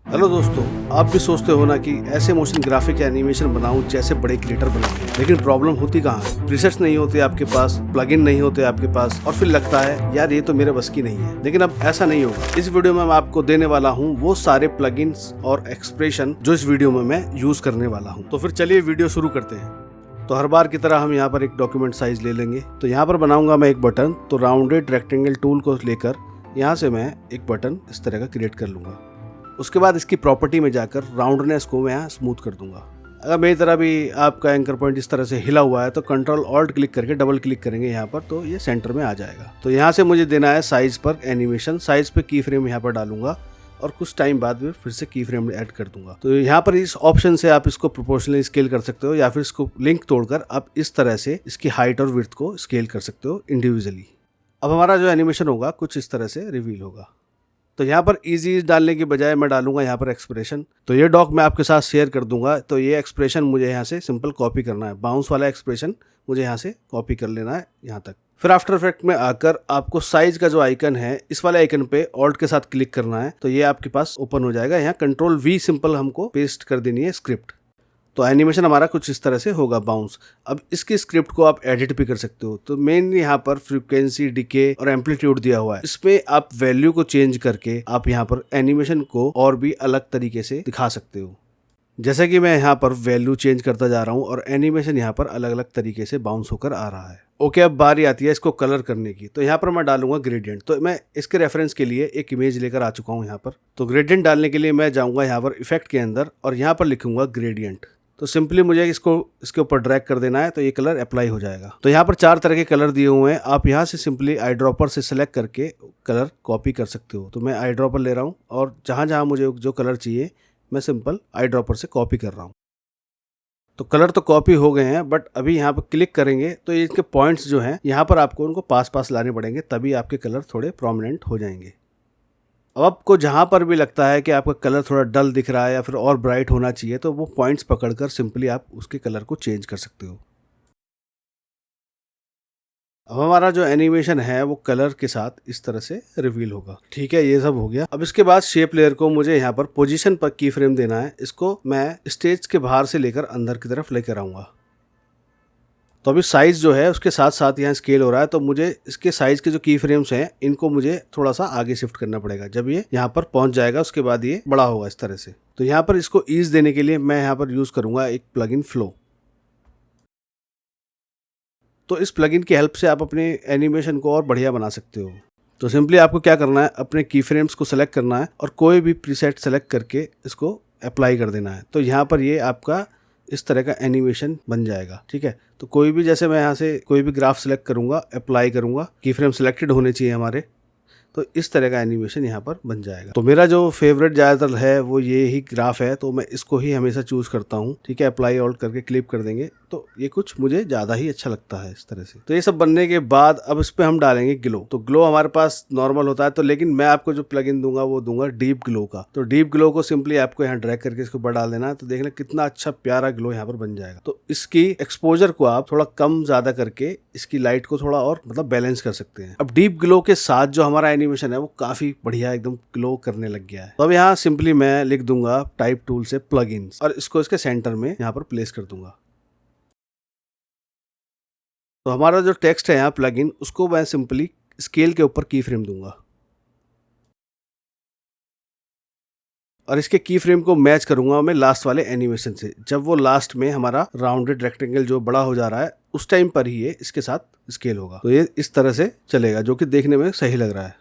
Hello दोस्तों, आप भी सोचते हो ना कि ऐसे मोशन ग्राफिक या एनिमेशन बनाऊं जैसे बड़े क्रिएटर बनाते हैं, लेकिन प्रॉब्लम होती कहाँ है? प्रीसेट्स नहीं होते आपके पास, प्लगइन नहीं होते आपके पास, और फिर लगता है यार ये तो मेरे बस की नहीं है। लेकिन अब ऐसा नहीं होगा। इस वीडियो में मैं आपको देने वाला हूँ वो सारे प्लगइन्स और एक्सप्रेशन जो इस वीडियो में मैं यूज करने वाला हूँ। तो फिर चलिए वीडियो शुरू करते हैं। तो हर बार की तरह हम यहाँ पर एक डॉक्यूमेंट साइज ले लेंगे। तो यहाँ पर बनाऊंगा मैं एक बटन। तो राउंडेड रेक्टेंगल टूल को लेकर यहाँ से मैं एक बटन इस तरह का क्रिएट कर लूंगा। उसके बाद इसकी प्रॉपर्टी में जाकर राउंडनेस को मैं यहाँ स्मूथ कर दूंगा। अगर मेरी तरह भी आपका एंकर पॉइंट इस तरह से हिला हुआ है तो कंट्रोल ऑल्ट क्लिक करके डबल क्लिक करेंगे यहाँ पर, तो ये सेंटर में आ जाएगा। तो यहाँ से मुझे देना है साइज पर एनिमेशन। साइज पे की फ्रेम यहाँ पर डालूंगा और कुछ टाइम बाद में फिर से की फ्रेम ऐड कर दूंगा। तो यहाँ पर इस ऑप्शन से आप इसको प्रोपोर्शनली स्केल कर सकते हो या फिर इसको लिंक तोड़कर आप इस तरह से इसकी हाइट और विड्थ को स्केल कर सकते हो इंडिविजुअली। अब हमारा जो एनिमेशन होगा कुछ इस तरह से रिवील होगा। तो यहाँ पर इजी डालने की बजाय मैं डालूंगा यहाँ पर एक्सप्रेशन। तो ये डॉक मैं आपके साथ शेयर कर दूंगा। तो ये एक्सप्रेशन मुझे यहाँ से सिंपल कॉपी करना है। बाउंस वाला एक्सप्रेशन मुझे यहाँ से कॉपी कर लेना है यहाँ तक। फिर आफ्टर इफेक्ट में आकर आपको साइज का जो आइकन है इस वाले आइकन पे ऑल्ट के साथ क्लिक करना है। तो ये आपके पास ओपन हो जाएगा। यहाँ कंट्रोल V सिंपल हमको पेस्ट कर देनी है स्क्रिप्ट। तो एनिमेशन हमारा कुछ इस तरह से होगा बाउंस। अब इसकी स्क्रिप्ट को आप एडिट भी कर सकते हो। तो मेनली यहाँ पर फ्रीक्वेंसी, डिके और एम्पलीट्यूड दिया हुआ है। इसमें आप वैल्यू को चेंज करके आप यहाँ पर एनिमेशन को और भी अलग तरीके से दिखा सकते हो। जैसे कि मैं यहाँ पर वैल्यू चेंज करता जा रहा हूँ और एनिमेशन यहाँ पर अलग अलग तरीके से बाउंस होकर आ रहा है। ओके, अब बारी आती है इसको कलर करने की। तो यहाँ पर मैं डालूंगा ग्रेडियंट। तो मैं इसके रेफरेंस के लिए एक इमेज लेकर आ चुका हूँ यहाँ पर। तो ग्रेडियंट डालने के लिए मैं जाऊँगा यहाँ पर इफेक्ट के अंदर और यहाँ पर लिखूंगा ग्रेडियंट। तो सिंपली मुझे इसको इसके ऊपर ड्रैग कर देना है तो ये कलर अप्लाई हो जाएगा। तो यहाँ पर 4 तरह के कलर दिए हुए हैं। आप यहाँ से सिंपली आई ड्रॉपर से सिलेक्ट करके कलर कॉपी कर सकते हो। तो मैं आई ड्रॉपर ले रहा हूँ और जहाँ जहाँ मुझे जो कलर चाहिए मैं सिंपल आई ड्रॉपर से कॉपी कर रहा हूँ। तो कलर तो कॉपी हो गए हैं, बट अभी यहाँ पर क्लिक करेंगे तो ये इनके पॉइंट्स जो हैं यहाँ पर आपको उनको पास पास लाने पड़ेंगे, तभी आपके कलर थोड़े प्रोमिनेंट हो जाएंगे। अब आपको जहाँ पर भी लगता है कि आपका कलर थोड़ा डल दिख रहा है या फिर और ब्राइट होना चाहिए तो वो पॉइंट्स पकड़कर सिंपली आप उसके कलर को चेंज कर सकते हो। अब हमारा जो एनिमेशन है वो कलर के साथ इस तरह से रिवील होगा। ठीक है, ये सब हो गया। अब इसके बाद शेप लेयर को मुझे यहाँ पर पोजीशन पर की फ्रेम देना है। इसको मैं स्टेज के बाहर से लेकर अंदर की तरफ लेकर आऊँगा। तो अभी साइज जो है उसके साथ साथ यहाँ स्केल हो रहा है। तो मुझे इसके साइज के जो की फ्रेम्स हैं इनको मुझे थोड़ा सा आगे शिफ्ट करना पड़ेगा। जब ये यहाँ पर पहुंच जाएगा उसके बाद ये बड़ा होगा इस तरह से। तो यहाँ पर इसको ईज देने के लिए मैं यहाँ पर यूज करूंगा एक प्लगइन फ्लो। तो इस प्लगइन की हेल्प से आप अपने एनिमेशन को और बढ़िया बना सकते हो। तो सिंपली आपको क्या करना है, अपने की फ्रेम्स को सेलेक्ट करना है और कोई भी प्रीसेट सेलेक्ट करके इसको अप्लाई कर देना है। तो यहाँ पर ये आपका इस तरह का एनिमेशन बन जाएगा। ठीक है, तो कोई भी, जैसे मैं यहाँ से कोई भी ग्राफ सेलेक्ट करूँगा, अप्लाई करूँगा, की फ्रेम सेलेक्टेड होने चाहिए हमारे, तो इस तरह का एनिमेशन यहाँ पर बन जाएगा। तो मेरा जो फेवरेट ज़्यादातर है वो ये ही ग्राफ है, तो मैं इसको ही हमेशा चूज करता हूँ। ठीक है, अप्लाई ऑल्ट करके क्लिप कर देंगे तो ये कुछ मुझे ज़्यादा ही अच्छा लगता है इस तरह से। तो ये सब बनने के बाद अब इस पर हम डालेंगे ग्लो। तो ग्लो हमारे पास नॉर्मल होता है, तो लेकिन मैं आपको जो प्लगइन दूंगा वो दूंगा डीप ग्लो का। तो डीप ग्लो को सिंपली आपको यहाँ ड्रैग करके इसको ऊपर डाल देना है। तो देखना कितना अच्छा प्यारा ग्लो यहाँ पर बन जाएगा। तो इसकी एक्सपोजर को आप थोड़ा कम ज्यादा करके इसकी लाइट को थोड़ा और बैलेंस कर सकते हैं। अब डीप ग्लो के साथ जो हमारा एनिमेशन है वो काफी बढ़िया एकदम ग्लो करने लग गया है। तो अब यहाँ सिंपली मैं लिख दूंगा टाइप टूल से प्लगइन्स और इसको इसके सेंटर में यहाँ पर प्लेस कर दूंगा। तो हमारा जो टेक्स्ट है यहाँ प्लगइन, उसको मैं सिंपली स्केल के ऊपर की फ्रेम दूंगा और इसके की फ्रेम को मैच करूंगा मैं लास्ट वाले एनिमेशन से। जब वो लास्ट में हमारा राउंडेड रेक्टेंगल जो बड़ा हो जा रहा है उस टाइम पर ही ये इसके साथ स्केल होगा। तो ये इस तरह से चलेगा जो कि देखने में सही लग रहा है।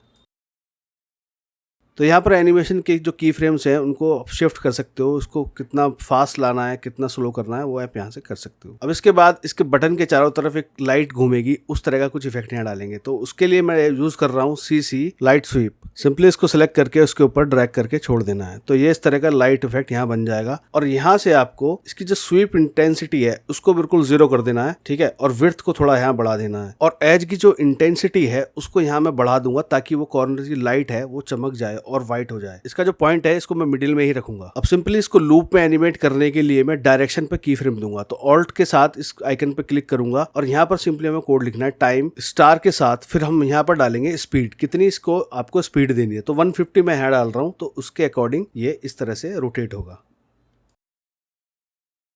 तो यहाँ पर एनिमेशन के जो की फ्रेम्स हैं उनको शिफ्ट कर सकते हो। उसको कितना फास्ट लाना है, कितना स्लो करना है, वो आप यहाँ से कर सकते हो। अब इसके बाद इसके बटन के चारों तरफ एक लाइट घूमेगी, उस तरह का कुछ इफेक्ट यहाँ डालेंगे। तो उसके लिए मैं यूज कर रहा हूँ CC लाइट स्वीप। सिंपली इसको सिलेक्ट करके उसके ऊपर ड्रैग करके छोड़ देना है। तो ये इस तरह का लाइट इफेक्ट यहाँ बन जाएगा और यहाँ से आपको इसकी जो स्वीप इंटेंसिटी है उसको बिल्कुल 0 कर देना है। ठीक है, और विड्थ को थोड़ा यहाँ बढ़ा देना है और एज की जो इंटेंसिटी है उसको यहाँ मैं बढ़ा दूंगा ताकि वो कॉर्नर की लाइट है वो चमक जाए और व्हाइट हो जाए। इसका जो पॉइंट है इसको मैं मिडिल में ही रखूंगा। अब सिंपली इसको लूप में एनिमेट करने के लिए मैं डायरेक्शन पे की फ्रेम दूंगा। तो ऑल्ट के साथ इस आइकन पे क्लिक करूंगा और यहाँ पर सिंपली हमें कोड लिखना है टाइम स्टार के साथ, फिर हम यहाँ पर डालेंगे स्पीड, कितनी इसको आपको स्पीड देनी है। तो 150 मैं यहाँ डाल रहा हूँ, तो उसके अकॉर्डिंग ये इस तरह से रोटेट होगा।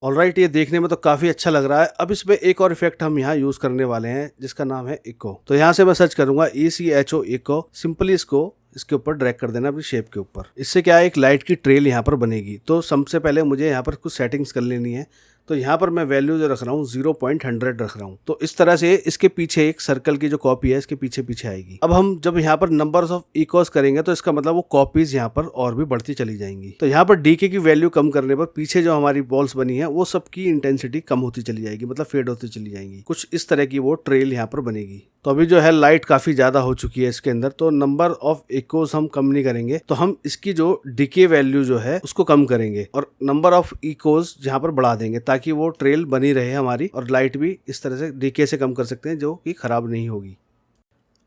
ऑलराइट, ये देखने में तो काफी अच्छा लग रहा है। अब इसमें एक और इफेक्ट हम यहाँ यूज करने वाले हैं जिसका नाम है इको। तो यहाँ से मैं सर्च करूंगा ECHO इको। सिंपली इसको इसके ऊपर ड्रैग कर देना अपनी शेप के ऊपर। इससे क्या है, एक लाइट की ट्रेल यहाँ पर बनेगी। तो सबसे पहले मुझे यहाँ पर कुछ सेटिंग्स कर लेनी है। तो यहाँ पर मैं वैल्यू जो रख रहा हूँ 0.100 रख रहा हूँ। तो इस तरह से इसके पीछे एक सर्कल की जो कॉपी है इसके पीछे पीछे आएगी। अब हम जब यहाँ पर नंबर्स ऑफ इकोस करेंगे तो इसका मतलब वो कॉपीज यहाँ पर और भी बढ़ती चली जाएंगी। तो यहाँ पर डीके की वैल्यू कम करने पर पीछे जो हमारी बॉल्स बनी है वो सबकी इंटेंसिटी कम होती चली जाएगी, मतलब फेड होती चली जाएंगी। कुछ इस तरह की वो ट्रेल यहाँ पर बनेगी। तो अभी जो है लाइट काफी ज्यादा हो चुकी है इसके अंदर, तो नंबर ऑफ इकोस हम कम नहीं करेंगे। तो हम इसकी जो डीके वैल्यू जो है उसको कम करेंगे और नंबर ऑफ इकोस यहाँ पर बढ़ा देंगे ताकि वो ट्रेल बनी रहे हमारी, और लाइट भी इस तरह से डीके से कम कर सकते हैं जो कि खराब नहीं होगी।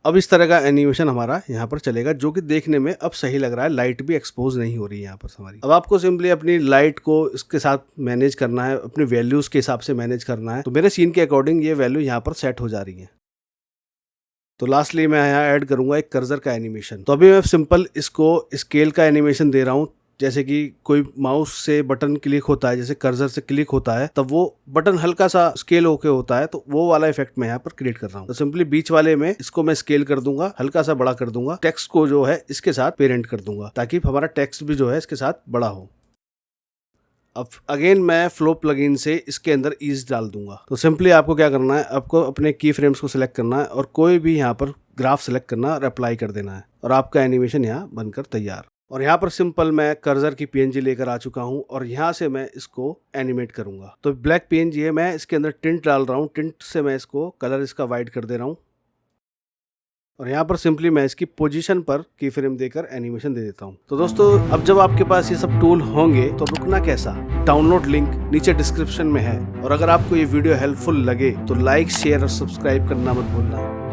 अब इस तरह का एनिमेशन हमारा यहाँ पर चलेगा जो कि देखने में अब सही लग रहा है। लाइट भी एक्सपोज नहीं हो रही है यहाँ पर हमारी। अब आपको सिंपली अपनी लाइट को इसके साथ मैनेज करना है, अपने वैल्यूज के हिसाब से मैनेज करना है। तो मेरे सीन के अकॉर्डिंग ये वैल्यू यहाँ पर सेट हो जा रही है। तो लास्टली मैं यहाँ ऐड करूंगा एक कर्सर का एनिमेशन। तो अभी मैं सिंपल इसको स्केल का एनिमेशन दे रहा हूँ। जैसे कि कोई माउस से बटन क्लिक होता है, जैसे कर्सर से क्लिक होता है तब वो बटन हल्का सा स्केल होके होता है, तो वो वाला इफेक्ट मैं यहाँ पर क्रिएट कर रहा हूँ। तो सिंपली बीच वाले में इसको मैं स्केल कर दूंगा, हल्का सा बड़ा कर दूंगा, टेक्स्ट को जो है इसके साथ पेरेंट कर दूंगा ताकि हमारा टेक्स्ट भी जो है इसके साथ बड़ा हो। अब अगेन मैं फ्लो प्लगइन से इसके अंदर ईज डाल दूंगा। तो सिंपली आपको क्या करना है, आपको अपने की फ्रेम्स को सिलेक्ट करना है और कोई भी यहाँ पर ग्राफ सिलेक्ट करना और अप्लाई कर देना है और आपका एनिमेशन यहाँ बनकर तैयार। और यहाँ पर सिंपल मैं कर्सर की PNG लेकर आ चुका हूँ और यहाँ से मैं इसको एनिमेट करूंगा। तो ब्लैक PNG है, मैं इसके अंदर टिंट डाल रहा हूँ। टिंट से मैं इसको कलर इसका वाइट कर दे रहा हूँ और यहाँ पर सिंपली मैं इसकी पोजीशन पर की फ्रेम देकर एनिमेशन दे देता हूँ। तो दोस्तों, अब जब आपके पास ये सब टूल होंगे तो रुकना कैसा, डाउनलोड लिंक नीचे डिस्क्रिप्शन में है। और अगर आपको ये वीडियो हेल्पफुल लगे तो लाइक, शेयर और सब्सक्राइब करना मत भूलना।